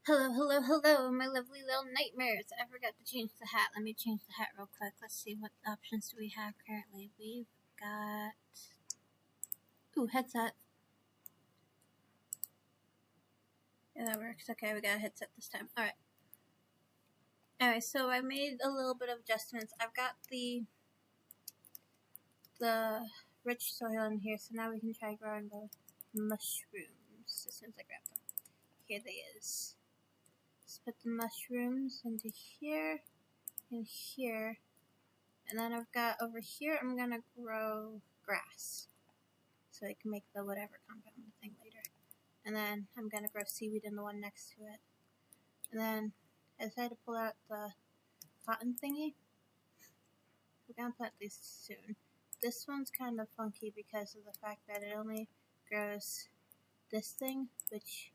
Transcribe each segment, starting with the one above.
Hello, hello, hello, my lovely little nightmares. I forgot to change the hat. Let me change the hat real quick. Let's see what options do we have currently. We've got... Ooh, headset. Yeah, that works. Okay, we got a headset this time. Alright. Alright, so I made a little bit of adjustments. I've got the rich soil in here, so now we can try growing the mushrooms as soon as I grab them. Here they is. Let's put the mushrooms into here, and here, and then I've got over here, I'm gonna grow grass, so I can make the whatever compound thing later. And then I'm gonna grow seaweed in the one next to it. And then I decided to pull out the cotton thingy. We're gonna plant these soon. This one's kind of funky because of the fact that it only grows this thing, which...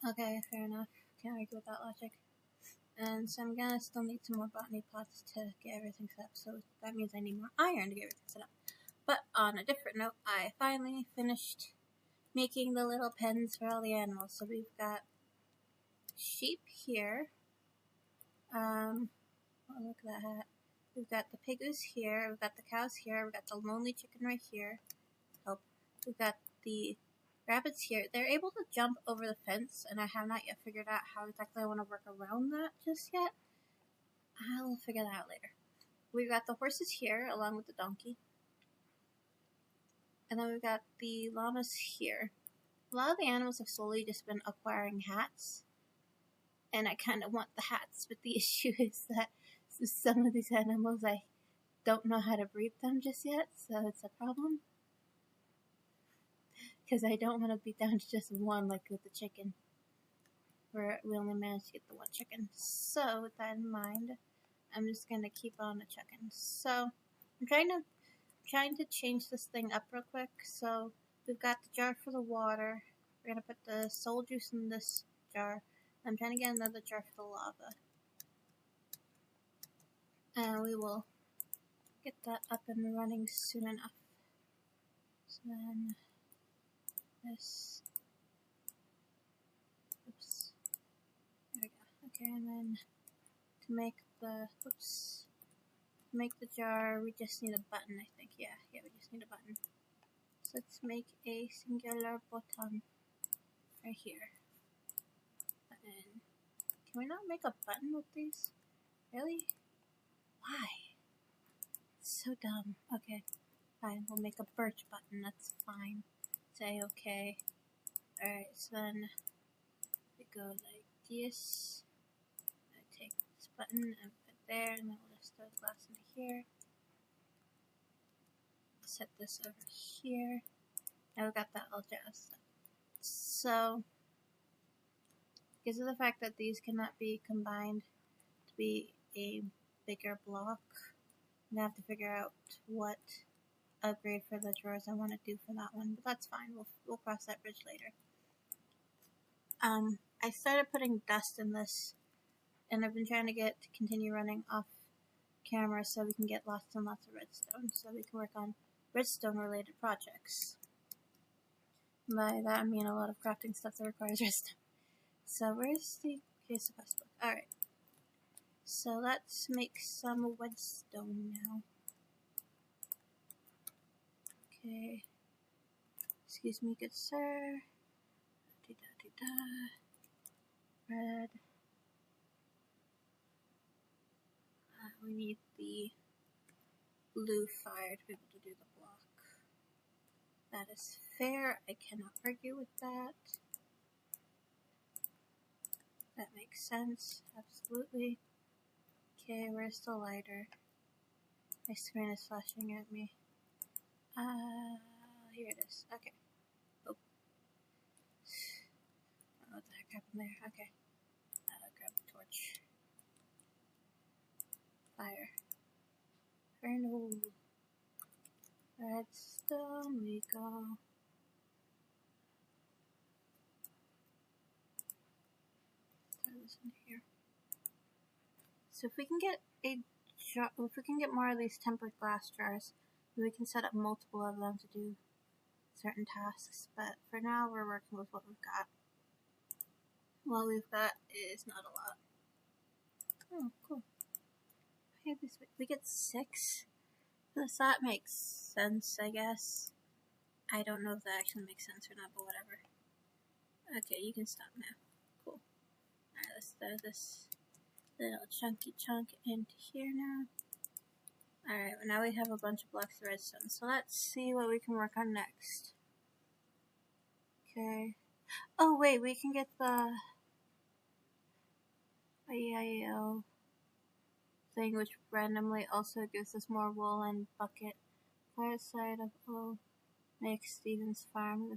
Okay, fair enough. Can't argue with that logic. And so I'm gonna still need some more botany pots to get everything set up, so that means I need more iron to get everything set up. But on a different note, I finally finished making the little pens for all the animals. So we've got sheep here. Oh, look at that hat. We've got the piggies here, we've got the cows here, we've got the lonely chicken right here. Oh, we've got the rabbits here. They're able to jump over the fence, and I have not yet figured out how exactly I want to work around that just yet. I'll figure that out later. We've got the horses here, along with the donkey. And then we've got the llamas here. A lot of the animals have slowly just been acquiring hats, and I kind of want the hats, but the issue is that some of these animals, I don't know how to breed them just yet, so it's a problem. Because I don't want to be down to just one like with the chicken, where we only managed to get the one chicken. So with that in mind, I'm just going to keep on the chicken. So I'm trying to change this thing up real quick. So we've got the jar for the water. We're going to put the soul juice in this jar. I'm trying to get another jar for the lava. And we will get that up and running soon enough. So then this, oops, there we go. Okay, and then to make the, make the jar, we just need a button, I think. Yeah, we just need a button. So let's make a singular button right here. Button. Can we not make a button with these? Really? Why? It's so dumb. Okay, fine, we'll make a birch button, that's fine. Say okay. Alright, so then we go like this. I take this button and put there, and then we'll just throw the glass into here. Set this over here. Now we've got that all jazzed up. So, because of the fact that these cannot be combined to be a bigger block, I'm gonna have to figure out what upgrade for the drawers I want to do for that one, but that's fine. We'll cross that bridge later. I started putting dust in this, and I've been trying to continue running off camera so we can get lots and lots of redstone, so we can work on redstone related projects. By that I mean a lot of crafting stuff that requires redstone. So where's the case of quest book? Alright. So let's make some redstone now. Okay. Excuse me, good sir. Red. We need the blue fire to be able to do the block. That is fair. I cannot argue with that. That makes sense. Absolutely. Okay, where's the lighter? My screen is flashing at me. Here it is. Okay. Oh. What the heck happened there? Okay. Grab the torch. Fire. Inferno. Redstone we go. Throw this in here. So if we can get more of these tempered glass jars, we can set up multiple of them to do certain tasks, but for now we're working with what we've got. what we've got is not a lot. Oh, cool. Okay, we get 6. So that makes sense, I guess. I don't know if that actually makes sense or not, but whatever. Okay, you can stop now. Cool. Alright, let's throw this little chunky chunk into here now. Alright, well now we have a bunch of blocks of redstone. So let's see what we can work on next. Okay. Oh wait, we can get the IEIO thing, which randomly also gives us more wool and bucket. Far side of O makes Steven's farm.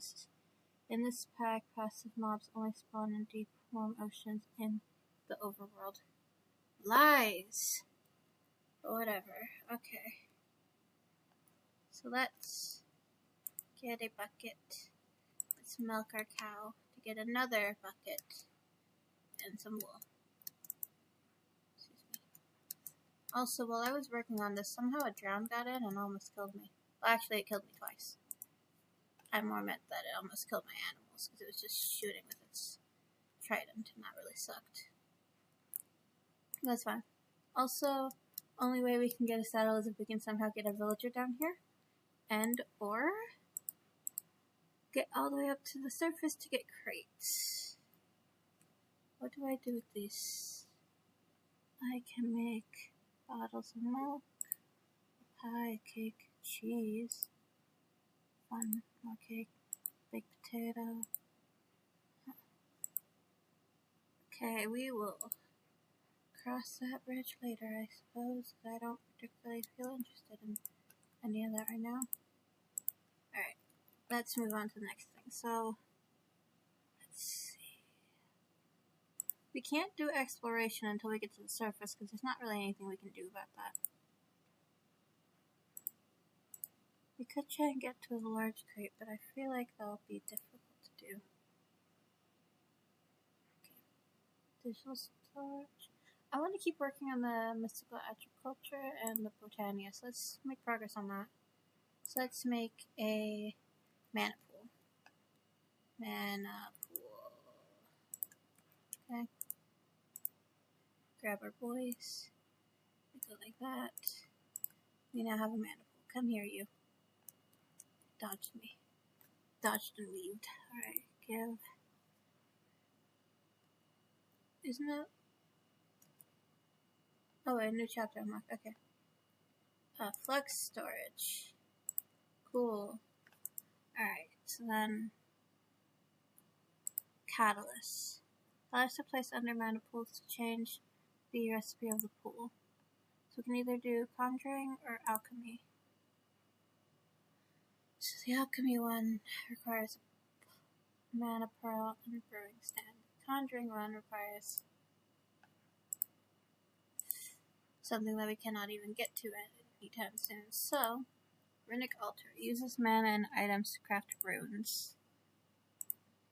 In this pack, passive mobs only spawn in deep, warm oceans in the overworld. Lies! But whatever. Okay. So let's get a bucket. Let's milk our cow to get another bucket and some wool. Excuse me. Also, while I was working on this, somehow a drown got in and almost killed me. Well, actually, it killed me twice. I more meant that it almost killed my animals because it was just shooting with its trident and that really sucked. That's fine. Also, only way we can get a saddle is if we can somehow get a villager down here. And or get all the way up to the surface to get crates. What do I do with these? I can make bottles of milk, pie, cake, cheese. Fun, more cake, baked potato. Okay, we will cross that bridge later, I suppose. I don't particularly feel interested in any of that right now. Alright, let's move on to the next thing. So, let's see. We can't do exploration until we get to the surface because there's not really anything we can do about that. We could try and get to a large crate, but I feel like that'll be difficult to do. Okay. Digital storage. I want to keep working on the mystical agriculture and the botania, so let's make progress on that. So let's make a mana pool. Mana pool. Okay. Grab our boys. We go like that. We now have a mana pool. Come here, you. Dodged me. Dodged and weaved. Alright, give. Isn't it? Oh, a new chapter unlocked. Okay. Flex storage. Cool. Alright, so then. Catalyst. Allows to place under mana pools to change the recipe of the pool. So we can either do conjuring or alchemy. So the alchemy one requires mana pearl and brewing stand. The conjuring one requires something that we cannot even get to anytime soon. So, Runic Altar uses mana and items to craft runes,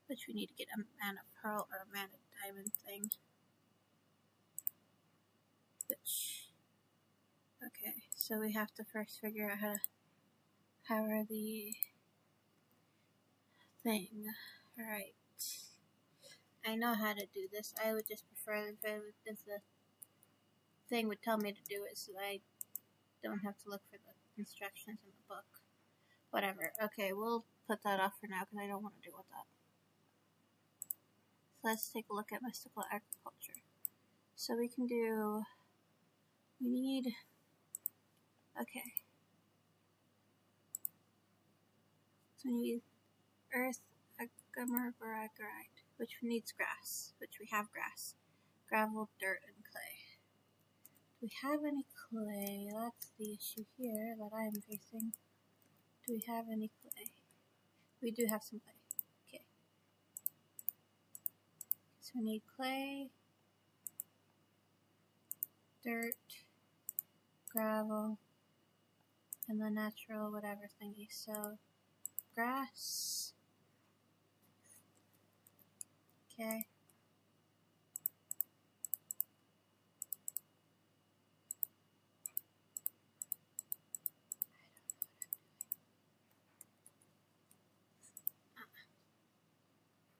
which we need to get a mana pearl or a mana diamond thing. Okay, so we have to first figure out how to power the thing. Alright. I know how to do this. I would just prefer if the thing would tell me to do it so that I don't have to look for the instructions in the book. Whatever. Okay, we'll put that off for now because I don't want to deal with that. So let's take a look at mystical agriculture. So we can do... We need... Okay. So we need earth, agamorborite, which needs grass, which we have grass. Gravel, dirt, and clay. Do we have any clay? That's the issue here that I am facing. Do we have any clay? We do have some clay. Okay. So we need clay, dirt, gravel, and the natural whatever thingy. So, grass. Okay.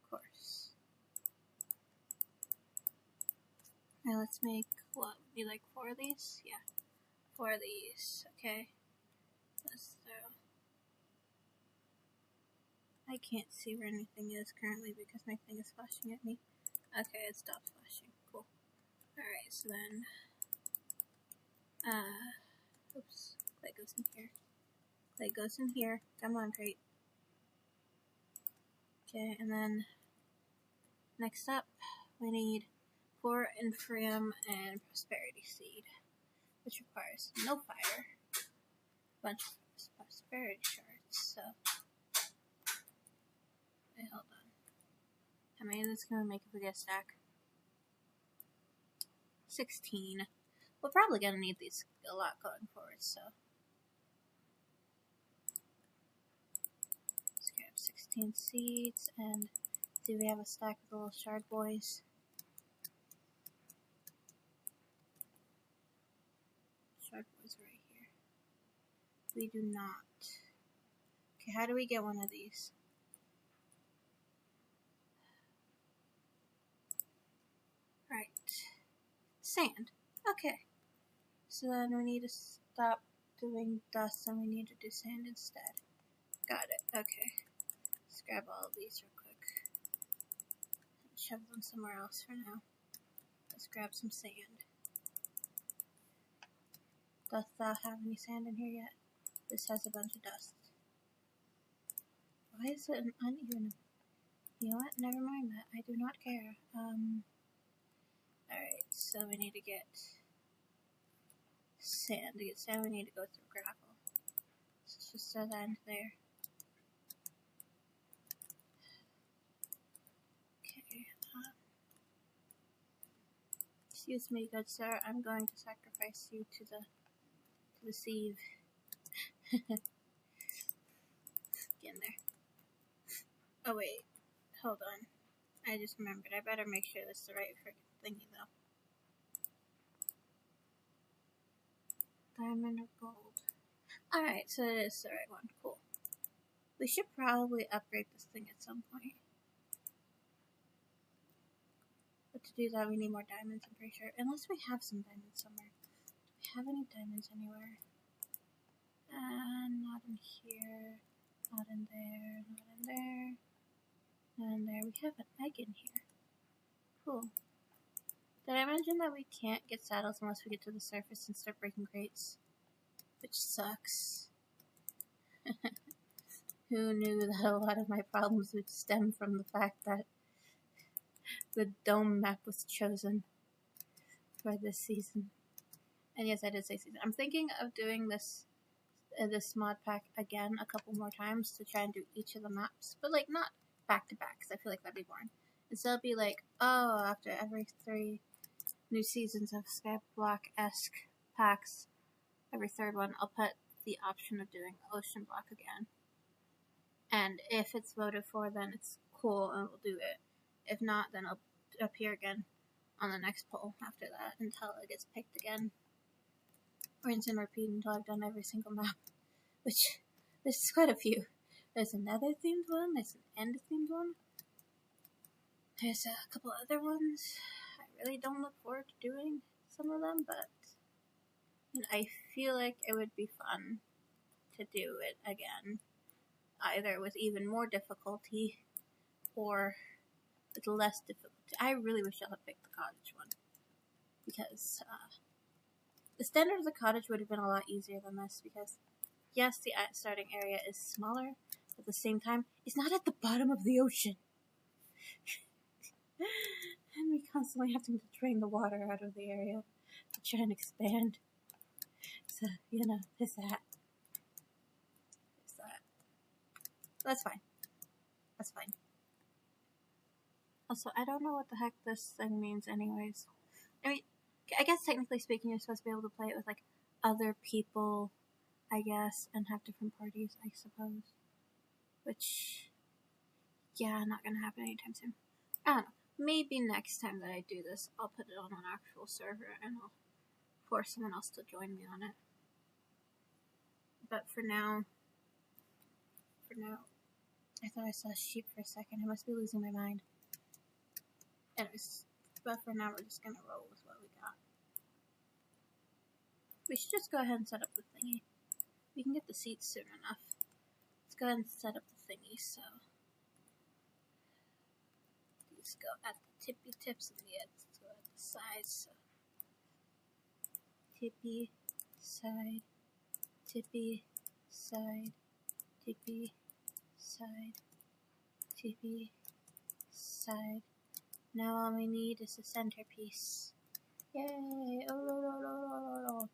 Of course. Now let's make, what, be like 4 of these? Yeah, 4 of these, okay. Let's throw. I can't see where anything is currently because my thing is flashing at me. Okay, it stopped flashing, cool. Alright, so then, oops, clay goes in here. Clay goes in here, come on crate. Okay, and then, next up, we need 4 Inferium and Prosperity Seed, which requires no fire, a bunch of Prosperity Shards, so, wait, hold on. How many is this going to make if we get a stack? 16. We're probably going to need these a lot going forward, so. Let's grab 16 seeds, and do we have a stack of the little shard boys? Shard boys right here. We do not. Okay, how do we get one of these? Right. Sand. Okay. So then we need to stop doing dust and we need to do sand instead. Got it. Okay. Let's grab all of these real quick. And shove them somewhere else for now. Let's grab some sand. Doth thou have any sand in here yet? This has a bunch of dust. Why is it an uneven? You know what? Never mind that. I do not care. Alright, so we need to get sand. To get sand, we need to go through gravel. So let's just throw that into there. Okay. Excuse me, good sir. I'm going to sacrifice you to the sieve. Get in there. Oh wait, hold on. I just remembered. I better make sure that's the right freaking thingy though. Diamond or gold? Alright, so it is the right one. Cool. We should probably upgrade this thing at some point. But to do that, we need more diamonds, I'm pretty sure. Unless we have some diamonds somewhere. Do we have any diamonds anywhere? Not in here. Not in there. Not in there. Not in there. We have an egg in here. Cool. Did I mention that we can't get saddles unless we get to the surface and start breaking crates? Which sucks. Who knew that a lot of my problems would stem from the fact that the dome map was chosen for this season. And yes, I did say season. I'm thinking of doing this mod pack again a couple more times to try and do each of the maps, but like not back to back because I feel like that'd be boring. Instead, it'll be like, oh, after every 3 new seasons of Skyblock-esque packs, every 3rd one, I'll put the option of doing OceanBlock again. And if it's voted for, then it's cool and we'll do it. If not, then I'll appear again on the next poll after that until it gets picked again. Rinse and repeat until I've done every single map. Which, there's quite a few. There's another themed one, there's an end themed one. There's a couple other ones. I really don't look forward to doing some of them, but I feel like it would be fun to do it again. Either with even more difficulty or with less difficulty. I really wish I had picked the cottage one. Because the standard of the cottage would have been a lot easier than this because yes, the starting area is smaller, but at the same time, it's not at the bottom of the ocean. And we constantly have to drain the water out of the area to try and expand. So, you know, there's that. There's that. That's fine. That's fine. Also, I don't know what the heck this thing means anyways. I mean, I guess technically speaking, you're supposed to be able to play it with, like, other people, I guess, and have different parties, I suppose. Which, yeah, not gonna happen anytime soon. I don't know. Maybe next time that I do this, I'll put it on an actual server and I'll force someone else to join me on it. But for now, I thought I saw a sheep for a second. I must be losing my mind. Anyways, But for now, we're just gonna roll with what we got. We should just go ahead and set up the thingy. We can get the seats soon enough. Let's go ahead and set up the thingy, so these go at the tippy tips and the ends go at the sides, so tippy, side, tippy, side, tippy, side, tippy, side. Now all we need is the centerpiece. Yay! Oh.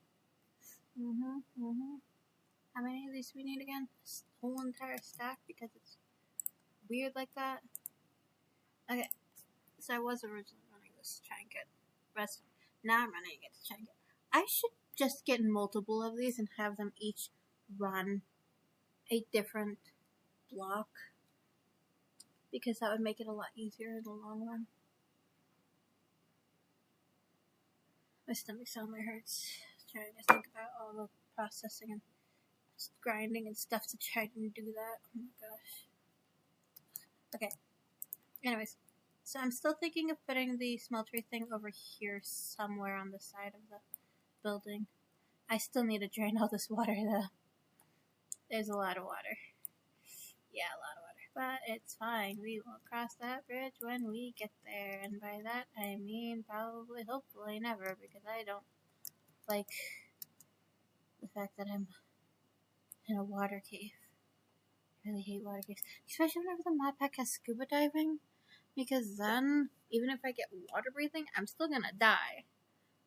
How many of these do we need again? This whole entire stack because it's weird like that. Okay, so I was originally running this to try and get redstone. Now I'm running it to try and get. I should just get multiple of these and have them each run a different block because that would make it a lot easier in the long run. My stomach suddenly hurts. Trying to think about all the processing and grinding and stuff to try and do that. Oh my gosh. Okay. Anyways, so I'm still thinking of putting the smeltery thing over here somewhere on the side of the building. I still need to drain all this water though. There's a lot of water. Yeah, a lot of water. But it's fine. We will cross that bridge when we get there. And by that, I mean probably, hopefully, never. Because I don't like the fact that I'm in a water cave. I really hate water caves. Especially whenever the mod pack has scuba diving. Because then, even if I get water breathing, I'm still gonna die.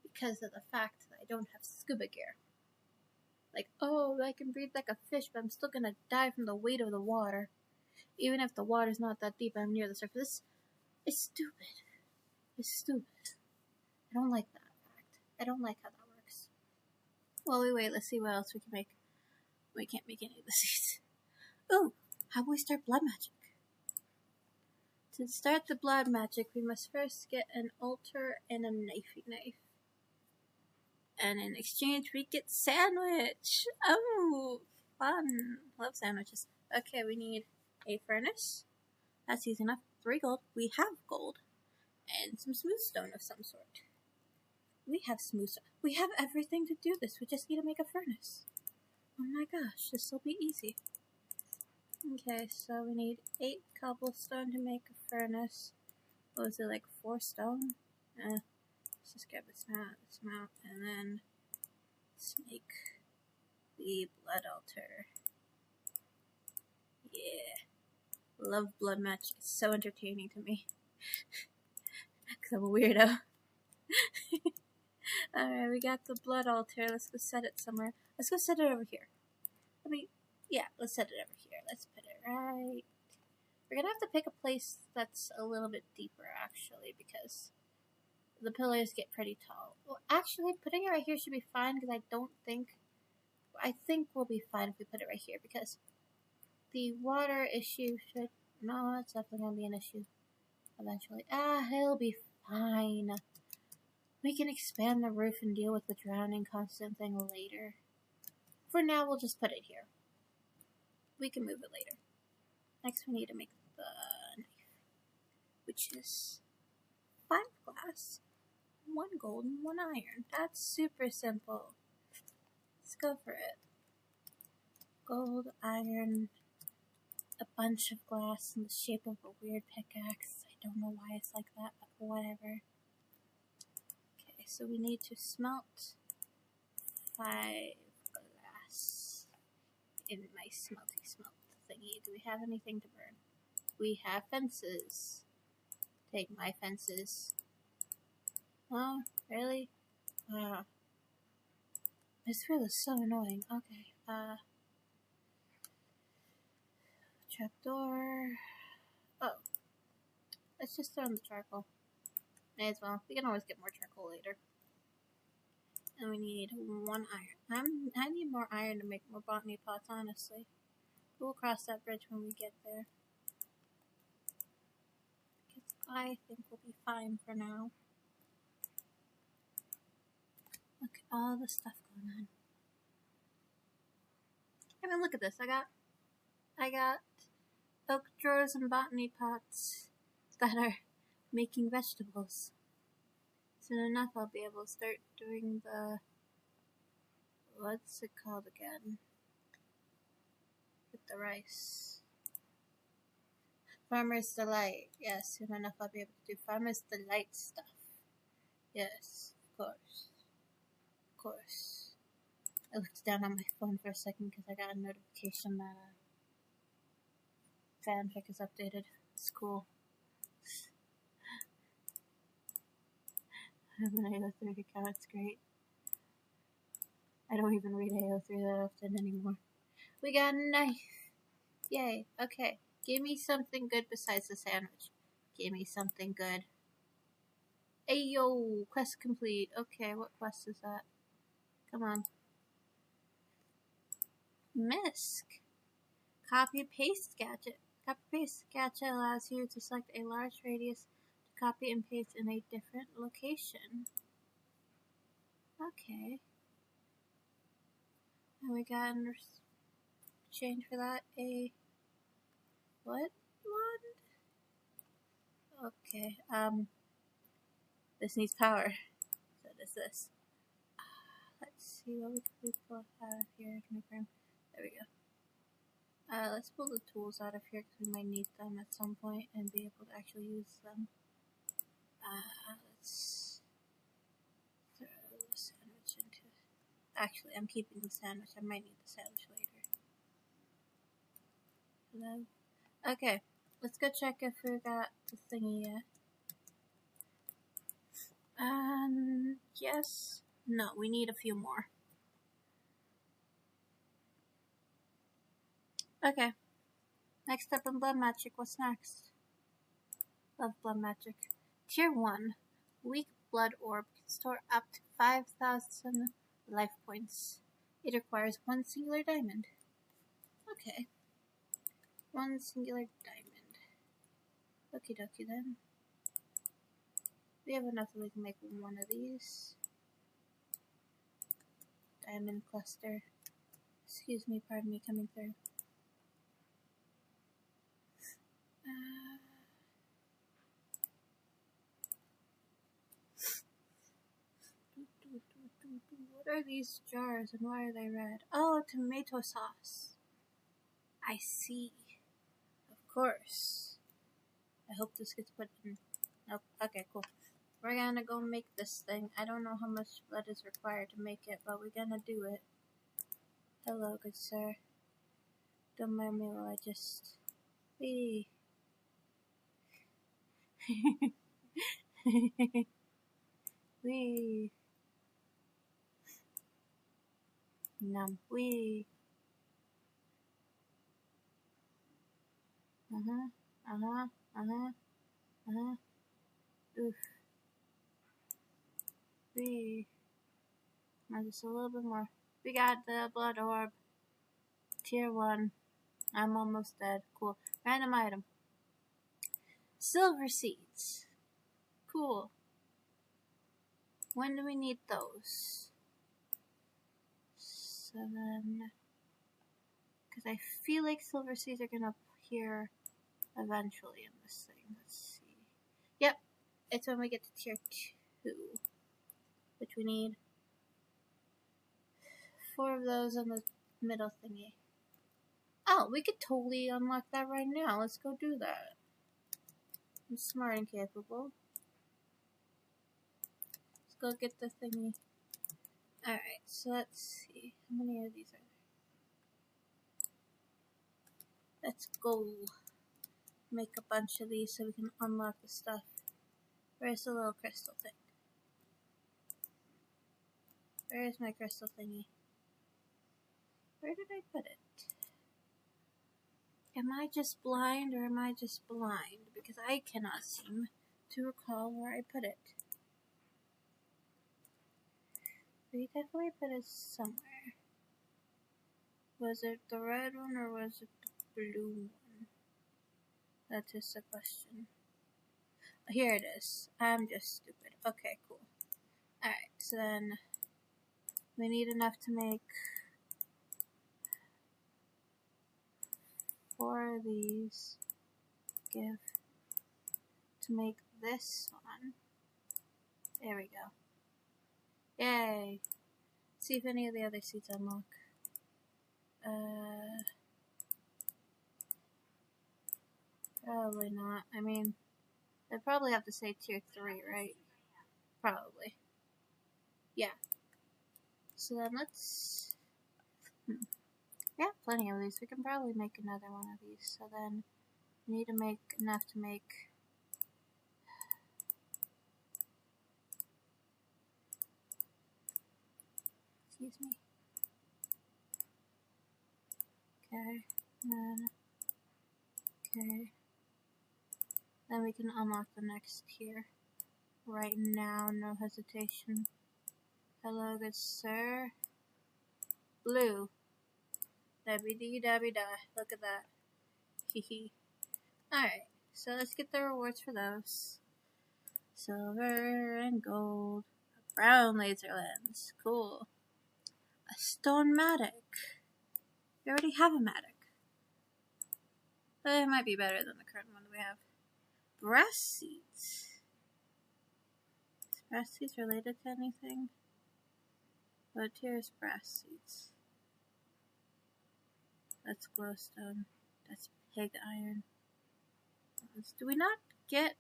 Because of the fact that I don't have scuba gear. Like, oh, I can breathe like a fish, but I'm still gonna die from the weight of the water. Even if the water's not that deep, I'm near the surface. It's stupid. It's stupid. I don't like that fact. I don't like how that works. While we wait, let's see what else we can make. We can't make any of the seeds. Ooh, how about we start blood magic? To start the blood magic, we must first get an altar and a knifey knife. And in exchange, we get sandwich. Oh, fun. Love sandwiches. Okay, we need a furnace. That's easy enough. 3 gold. We have gold. And some smooth stone of some sort. We have smooth stone. We have everything to do this. We just need to make a furnace. Oh my gosh, this will be easy. Okay, so we need 8 cobblestone to make a furnace. What was it, like 4 stone? Let's just grab this amount, and then let's make the blood altar. Yeah. Love blood magic. It's so entertaining to me. Because I'm a weirdo. Alright, we got the blood altar. Let's go set it somewhere. Let's go set it over here. Let's set it over here. Let's put it right. We're gonna have to pick a place that's a little bit deeper, actually, because the pillars get pretty tall. Well, actually, putting it right here should be fine, because I think we'll be fine if we put it right here, because the water issue no, it's definitely gonna be an issue eventually. It'll be fine. We can expand the roof and deal with the drowning constant thing later. For now, we'll just put it here. We can move it later. Next, we need to make the knife, which is 5 glass, 1 gold, and 1 iron. That's super simple. Let's go for it. Gold, iron, a bunch of glass in the shape of a weird pickaxe. I don't know why it's like that, but whatever. Okay, so we need to smelt 5 glass in my smelty smelt thingy. Do we have anything to burn? We have fences. Take my fences. Oh, really? Wow. This really is so annoying. Okay, trapdoor. Oh. Let's just throw in the charcoal. May as well. We can always get more charcoal later. And we need 1 iron. I need more iron to make more botany pots, honestly. We'll cross that bridge when we get there. Because I think we'll be fine for now. Look at all the stuff going on. I mean, look at this. I got oak drawers and botany pots that are making vegetables. Soon enough, I'll be able to start doing the, what's it called again? With the rice. Farmer's Delight. Yes, soon enough I'll be able to do Farmer's Delight stuff. Yes, of course. Of course. I looked down on my phone for a second because I got a notification that fanfic is updated. It's cool. I have an AO3 account, it's great. I don't even read AO3 that often anymore. We got a knife! Yay, okay. Give me something good besides the sandwich. Give me something good. Ayo! Quest complete. Okay, what quest is that? Come on. Misc. Copy paste gadget. Copy paste gadget allows you to select a large radius to copy and paste in a different location. Okay. And we got in exchange for that a what one? Okay. This needs power. So does this. Let's see what we can pull out of here to make room. There we go. Let's pull the tools out of here because we might need them at some point and be able to actually use them. Let's throw the sandwich into. Actually, I'm keeping the sandwich. I might need the sandwich later. Hello? Okay, let's go check if we got the thingy yet. Yes. No, we need a few more. Okay. Next up in Blood Magic, what's next? Love Blood Magic. Tier 1. Weak Blood Orb can store up to 5,000 life points. It requires one singular diamond. Okay. One singular diamond. Okie dokie then. We have enough that we can make one of these. Diamond cluster. Excuse me, pardon me, coming through. What are these jars and why are they red? Oh, tomato sauce. I see. Of course. I hope this gets put in. Nope. Okay, cool. We're gonna go make this thing. I don't know how much blood is required to make it, but we're gonna do it. Hello, good sir. Don't mind me while I just... Wee. Wee. Num. Wee. Oof. Wee. Now just a little bit more. We got the blood orb. Tier 1. I'm almost dead. Cool. Random item. Silver seeds. Cool. When do we need those? 7. Because I feel like silver seeds are going to appear eventually in this thing. Let's see. Yep. It's when we get to tier 2. Which we need 4 of those on the middle thingy. Oh, we could totally unlock that right now. Let's go do that. I'm smart and capable. Let's go get the thingy. Alright, so let's see. How many of these are there? Let's go make a bunch of these so we can unlock the stuff. Where's the little crystal thing? Where's my crystal thingy? Where did I put it? Am I just blind or am I just blind? Because I cannot seem to recall where I put it. We definitely put it somewhere. Was it the red one or was it the blue one? That's just a question. Here it is. I'm just stupid. Okay, cool. Alright, so then we need enough to make 4 of these. Give to make this one. There we go. Yay! See if any of the other seeds unlock. Probably not. I mean, they probably have to say tier 3, right? Probably. Yeah. So then let's... We have plenty of these. We can probably make another one of these. So then we need to make enough to make... Excuse me. Okay. Okay. Then we can unlock the next tier. Right now, no hesitation. Hello, good sir. Blue. Dabby-dee-dabby-da. Look at that. Hee. Alright, so let's get the rewards for those. Silver and gold. A brown laser lens. Cool. A stone matic. We already have a matic. But it might be better than the current one that we have. Brass seeds. Is brass seeds related to anything? What tier is brass seeds? That's glowstone. That's pig iron. Do we not get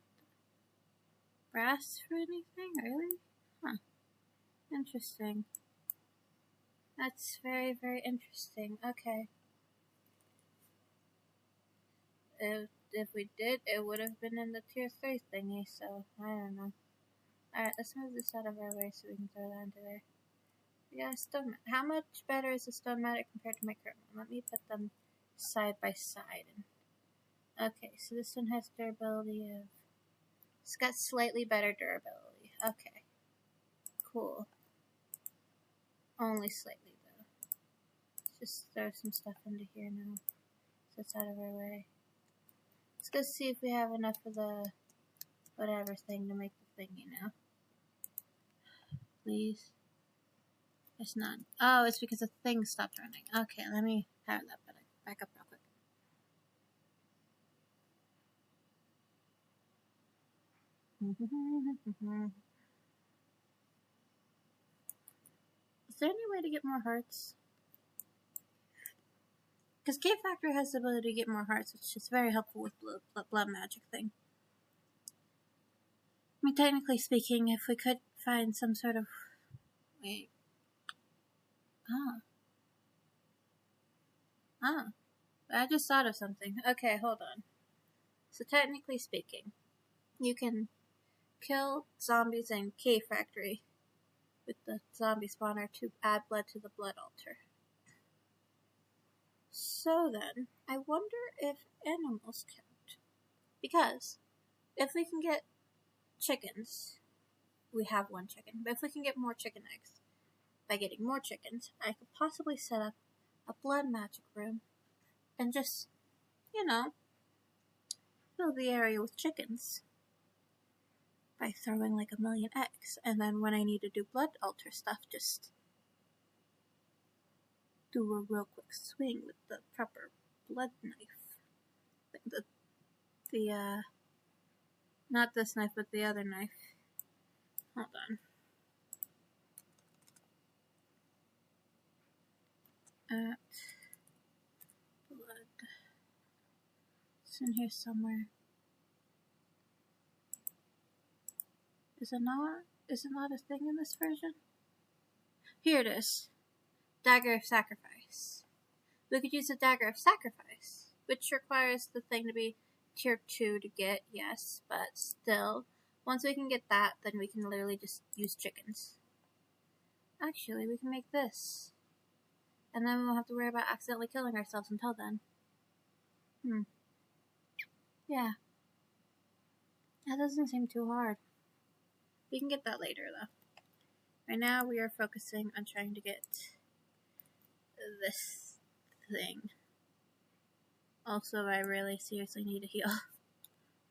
brass for anything? Really? Huh. Interesting. That's very, very interesting. Okay. If we did, it would have been in the tier 3 thingy, so I don't know. Alright, let's move this out of our way so we can throw that into there. Yeah, stone. How much better is the stone matic compared to my current one? Let me put them side by side. Okay, so this one has durability of... It's got slightly better durability. Okay. Cool. Only slightly, though. Let's just throw some stuff into here now, so it's out of our way. Let's go see if we have enough of the whatever thing to make the thing, you know. Please. There's none. Oh, it's because the thing stopped running. Okay, let me power that back up real quick. Is there any way to get more hearts? Because Cave Factory has the ability to get more hearts, which is very helpful with blood magic thing. I mean, technically speaking, if we could find some sort of... Wait. Oh. I just thought of something. Okay, hold on. So technically speaking, you can kill zombies in Cave Factory with the zombie spawner to add blood to the blood altar. So then, I wonder if animals count. Because if we can get chickens, we have one chicken, but if we can get more chicken eggs by getting more chickens, I could possibly set up a blood magic room and just, you know, fill the area with chickens by throwing like 1,000,000 eggs. And then when I need to do blood altar stuff, just do a real quick swing with the proper blood knife. Not this knife, but the other knife. Hold on. Blood. It's in here somewhere. Is it not a thing in this version? Here it is. Dagger of Sacrifice. We could use a Dagger of Sacrifice, which requires the thing to be tier 2 to get, yes, but still, once we can get that, then we can literally just use chickens. Actually, we can make this. And then we won't have to worry about accidentally killing ourselves until then. Yeah. That doesn't seem too hard. We can get that later, though. Right now, we are focusing on trying to get this thing. Also, I really seriously need to heal.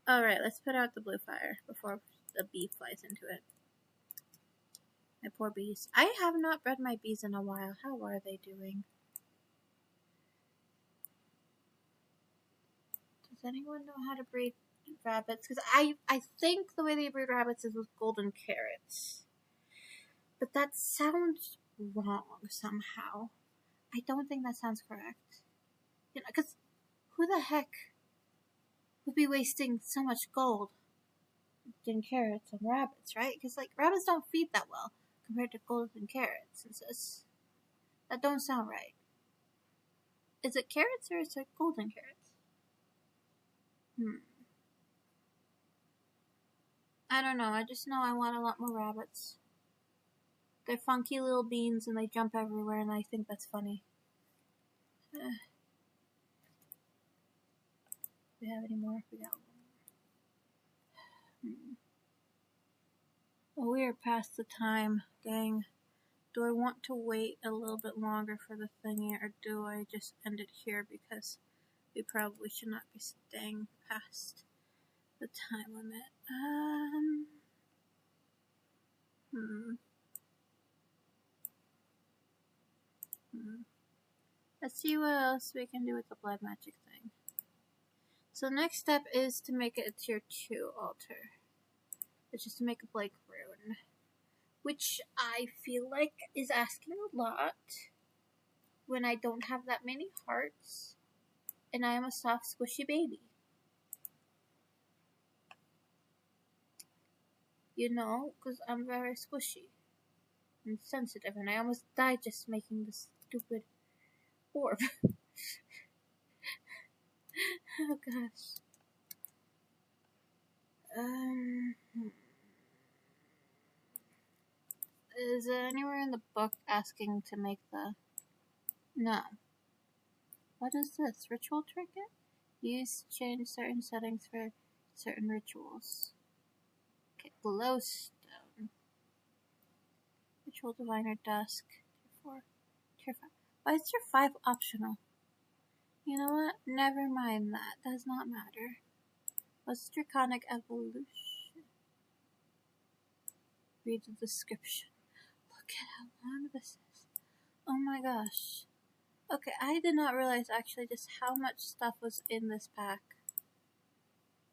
Alright, let's put out the blue fire before the bee flies into it. My poor bees. I have not bred my bees in a while. How are they doing? Does anyone know how to breed rabbits, because I think the way they breed rabbits is with golden carrots. But that sounds wrong somehow. I don't think that sounds correct. You know, because who the heck would be wasting so much gold in carrots on rabbits, right? Because, like, rabbits don't feed that well compared to golden carrots. And so that don't sound right. Is it carrots or is it golden carrots? I don't know. I just know I want a lot more rabbits. They're funky little beans and they jump everywhere, and I think that's funny. Do we have any more? We got one more. Oh, we are past the time, gang. Do I want to wait a little bit longer for the thingy, or do I just end it here because we probably should not be staying past the time limit? Let's see what else we can do with the blood magic thing. So next step is to make it a tier 2 altar, which is to make a Blake rune, which I feel like is asking a lot when I don't have that many hearts and I am a soft squishy baby. You know, because I'm very squishy and sensitive, and I almost died just making this stupid orb. Oh gosh. Is it anywhere in the book asking to make the... No. What is this? Ritual trinket? Use change certain settings for certain rituals. Okay, glowstone. Ritual diviner dusk. Tier 4. Tier 5. Why is tier 5 optional? You know what? Never mind that. Does not matter. What's draconic evolution? Read the description. Look at how long this is. Oh my gosh. Okay, I did not realize actually just how much stuff was in this pack.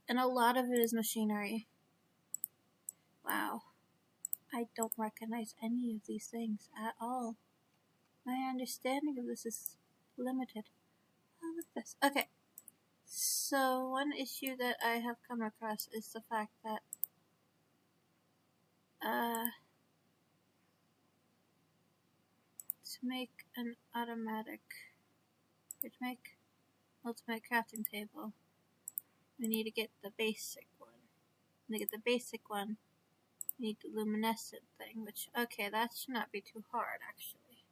And a lot of it is machinery. Wow. I don't recognize any of these things at all. My understanding of this is limited. Oh, look at this. Okay. So, one issue that I have come across is the fact that to make an automatic, to make ultimate crafting table, we need to get the basic one. And to get the basic one, we need the luminescent thing, which, okay, that should not be too hard, actually.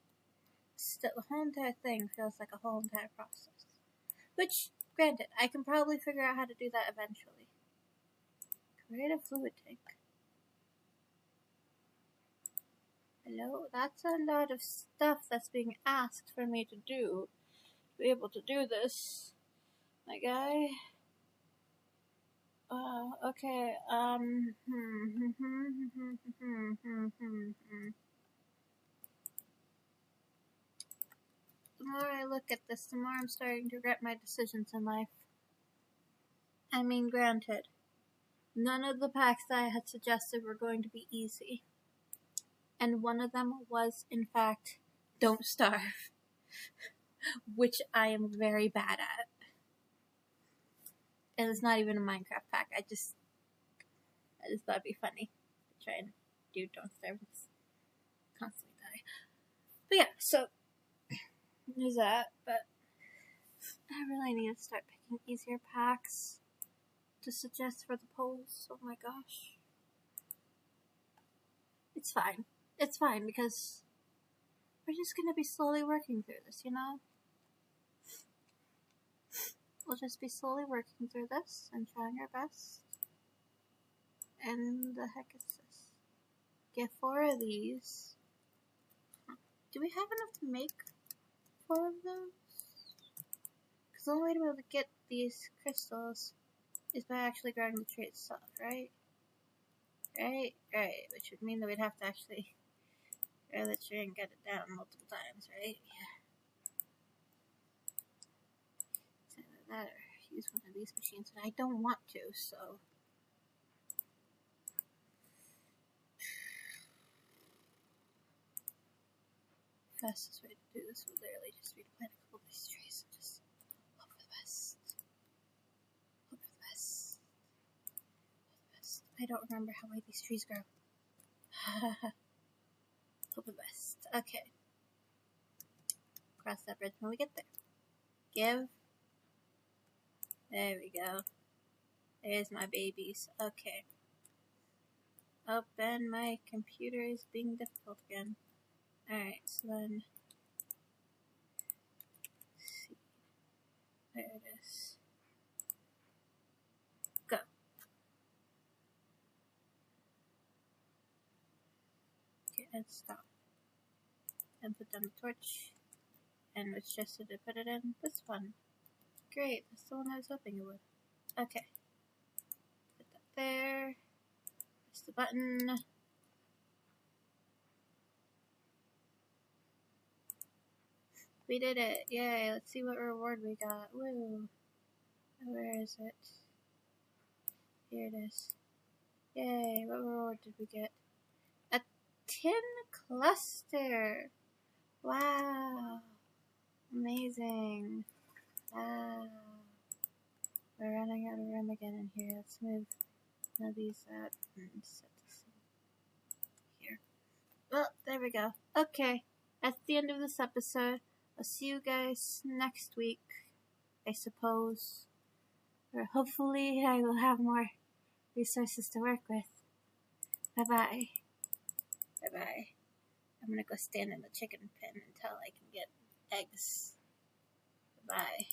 Still, the whole entire thing feels like a whole entire process. Which, granted, I can probably figure out how to do that eventually. Create a fluid tank. Hello? That's a lot of stuff that's being asked for me to do. To be able to do this. My guy. Okay, The more I look at this, the more I'm starting to regret my decisions in life. I mean, granted, none of the packs that I had suggested were going to be easy. And one of them was, in fact, Don't Starve. Which I am very bad at. And it's not even a Minecraft pack. I just thought it'd be funny to try and do Don't Starve and just constantly die. But yeah, so there's that. But I really need to start picking easier packs to suggest for the polls. Oh my gosh. It's fine. It's fine because we're just gonna be slowly working through this, you know? We'll just be slowly working through this and trying our best. And the heck is this? Get 4 of these. Do we have enough to make 4 of those? Because the only way to be able to get these crystals is by actually growing the tree itself, right? Right. Which would mean that we'd have to actually grow the tree and get it down multiple times, right? Yeah. Either that or use one of these machines, and I don't want to, so. Fastest way to do this would literally just be to plant a couple of these trees and just hope for the best. Hope for the best. Hope for the best. I don't remember how high these trees grow. Hope for the best. Okay. Cross that bridge when we get there. Give. There we go. There's my babies. Okay. Oh, and my computer is being difficult again. Alright, so then, let's see, there it is, go. Okay, and stop, and put down the torch, and which just to put it in, this one. Great, that's the one I was hoping it would. Okay, put that there, press the button. We did it! Yay! Let's see what reward we got. Woo! Where is it? Here it is. Yay! What reward did we get? A tin cluster! Wow! Amazing! Wow! We're running out of room again in here. Let's move one of these up and set this in here. Well, there we go. Okay, that's the end of this episode. I'll see you guys next week, I suppose. Or hopefully I will have more resources to work with. Bye-bye. Bye-bye. I'm gonna go stand in the chicken pen until I can get eggs. Bye-bye.